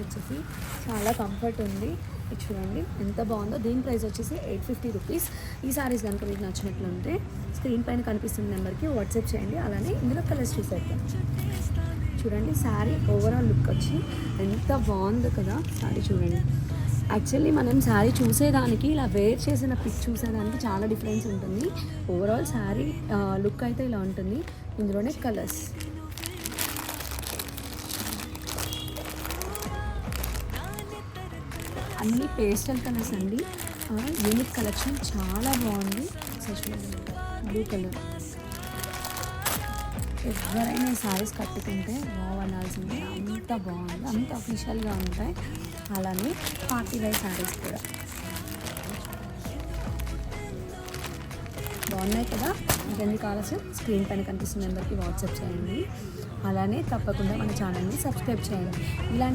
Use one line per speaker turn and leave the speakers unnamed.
వచ్చేసి చాలా కంఫర్ట్ ఉంది. ఇది చూడండి ఎంత బాగుందో. దీని ప్రైస్ వచ్చేసి 850 రూపీస్. ఈ సారీస్ కనుక మీకు నచ్చినట్లుంటే స్క్రీన్ పైన కనిపిస్తున్న నెంబర్కి వాట్సాప్ చేయండి. అలానే ఇందులో కలర్స్ చూసేద్దాం. చూడండి శారీ ఓవరాల్ లుక్ వచ్చి ఎంత బాగుందో కదా. శారీ చూడండి, యాక్చువల్లీ మనం శారీ చూసేదానికి ఇలా వేర్ చేసిన పిక్ చూసేదానికి చాలా డిఫరెన్స్ ఉంటుంది. ఓవరాల్ శారీ లుక్ అయితే ఇలా ఉంటుంది. ఇందులోనే కలర్స్ అన్ని పేస్టల్ కలర్స్ అండి. యూనిక్ కలెక్షన్ చాలా బాగుంది. బ్లూ కలర్ ఎవరైనా ఈ శారీస్ కట్టుకుంటే వావ్ అనాల్సిందే, అంత బాగుంది, అంత అఫీషియల్గా ఉంటాయి. అలానే పార్టీ వేర్ శారీస్ కూడా బాగున్నాయి కదా. ఇంకెందుకు ఆలస్యం, స్క్రీన్ పైన కనిపిస్తున్న నెంబర్కి వాట్సాప్ చేయండి. అలానే తప్పకుండా మన ఛానల్ని సబ్స్క్రైబ్ చేయండి. ఇలాంటి